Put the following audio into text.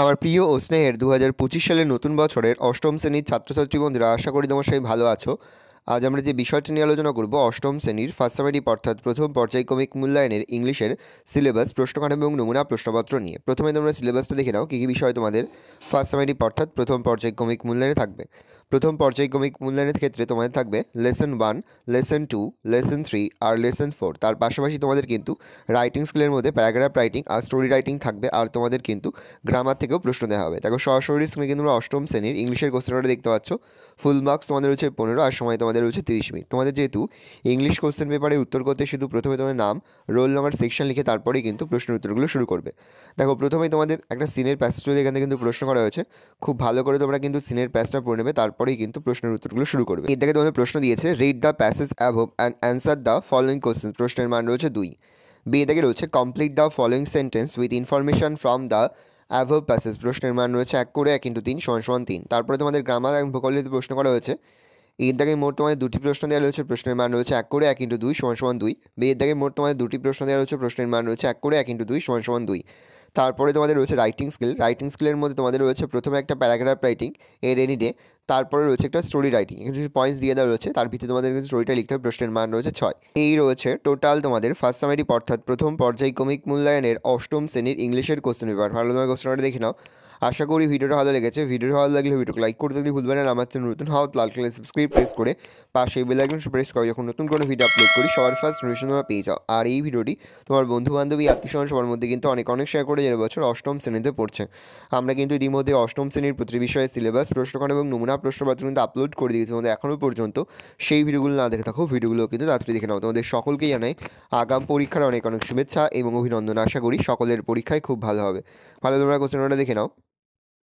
আমার প্রিয় ও স্নেহের 2025 সালের নতুন বছরের অষ্টম শ্রেণীর ছাত্রছাত্রী বন্ধুরা, আশা করি তোমার সবাই ভালো আছো। আজ আমরা যে বিষয়টি নিয়ে আলোচনা করব, অষ্টম শ্রেণীর ফার্স্ট সামেটিভ অর্থাৎ প্রথম পর্যায়ক্রমিক মূল্যায়নের ইংলিশের সিলেবাস, প্রশ্নকাঠামো এবং নমুনা প্রশ্নপত্র নিয়ে। প্রথমে তোমরা সিলেবাসটা দেখে নাও কী কী বিষয় তোমাদের ফার্স্ট সামেটিভ অর্থাৎ প্রথম পর্যায়ক্রমিক মূল্যায়নে থাকবে। প্রথম পর্যায়ক্রমিক মূল্যায়নের ক্ষেত্রে তোমাদের থাকবে লেসন 1, লেসন 2, লেসন 3 আর লেসন 4। তার পাশাপাশি তোমাদের কিন্তু রাইটিং স্কিলের মধ্যে প্যারাগ্রাফ রাইটিং আর স্টোরি রাইটিং থাকবে, আর তোমাদের কিন্তু গ্রামার থেকেও প্রশ্ন দেওয়া হবে। দেখো সরাসরি স্ক্রিনে কিন্তু তোমরা অষ্টম শ্রেণীর ইংলিশের কোশ্চেনটা দেখতে পাচ্ছ। ফুল মার্কস তোমাদের রয়েছে 15 আর সময় তোমাদের রয়েছে 30 মিনিট। তোমাদের যেহেতু ইংলিশ কোশ্চেন পেপারে উত্তর করতে শুধু প্রথমে তোমার নাম, রোল নাম্বার, সেকশন লিখে তারপরেই কিন্তু প্রশ্নের উত্তরগুলো শুরু করবে। দেখো প্রথমেই তোমাদের একটা সিনের প্যাসেজ এখান থেকে কিন্তু প্রশ্ন করা হয়েছে। খুব ভালো করে তোমরা কিন্তু সিনের প্যাসেজটা পড়ে নেবে, তারপরেই কিন্তু প্রশ্নের উত্তরগুলো শুরু করবে। এর থেকে তোমাদের প্রশ্ন দিয়েছে read the passage above and answer the following question. প্রশ্নের মান রয়েছে 2। বি থেকে রয়েছে complete the following sentence with information from the above passage. প্রশ্নের মান রয়েছে 1 করে 1 × 3 = 3। তারপরে তোমাদের গ্রামার এবং ভোকাবুলারিতে প্রশ্ন করা হয়েছে। এর দাগে মোট তোমাদের 2টি প্রশ্ন দেওয়া রয়েছে। প্রশ্নের মান রয়েছে 1 করে 1 × 2 = 2। বি এর দাগে মোট তোমাদের 2টি প্রশ্ন দেওয়া রয়েছে। প্রশ্নের মান রয়েছে 1 করে 1 × 2 = 2। তারপরে তোমাদের রয়েছে রাইটিং স্কিল। রাইটিং স্কিলের মধ্যে তোমাদের রয়েছে প্রথমে একটা প্যারাগ্রাফ রাইটিং এর এনি ডে, তারপরে রয়েছে একটা স্টোরি রাইটিং। এখানে কিছু পয়েন্টস দিয়ে দেওয়া রয়েছে, তার ভিত্তিতে তোমাদের কিন্তু স্টোরিটা লিখতে হবে। প্রশ্নের মান রয়েছে 6। এই রয়েছে টোটাল তোমাদের ফার্স্ট সামেটিভ অর্থাৎ প্রথম পর্যায়ক্রমিক মূল্যায়নের অষ্টম শ্রেণীর ইংলিশের কোশ্চেন পেপার। ভালো তোমার কোশ্চেনটা দেখে নাও। আশা করি ভিডিওটা ভালো লেগেছে। ভিডিও ভালো লাগলে ভিডিওকে লাইক করতে যদি ভুলবেন না। আমার চ্যানেল নতুন হওয়া লাল কালার সাবস্ক্রাইব প্রেস করে পাশে বেল আইকন প্রেস করো, যখন নতুন কোনো ভিডিও আপলোড করি সবার ফার্স্ট নোটিফিকেশন তোমরা পেয়ে যাও। আর এই ভিডিওটি তোমার বন্ধু বান্ধবী আত্মীয়স্বজন সবার মধ্যে কিন্তু অনেক শেয়ার করে, যে বছর অষ্টম শ্রেণীতে পড়ছে। আমরা কিন্তু ইতিমধ্যে অষ্টম শ্রেণীর প্রতিটি বিষয়ে সিলেবাস, প্রশ্নকাঠামো এবং নমুনা প্রশ্নপত্র কিন্তু আপলোড করে দিয়েছি। তোমাদের এখনও পর্যন্ত সেই ভিডিওগুলো না দেখে থাকো, ভিডিওগুলো কিন্তু তাড়াতাড়ি দেখে নাও। তোমাদের সকলকে জানাই আগাম পরীক্ষার অনেক শুভেচ্ছা এবং অভিনন্দন। আশা করি সকলের পরীক্ষায় খুব ভালো হবে। ভালো তোমরা কোশ্চেনটা দেখে নাও।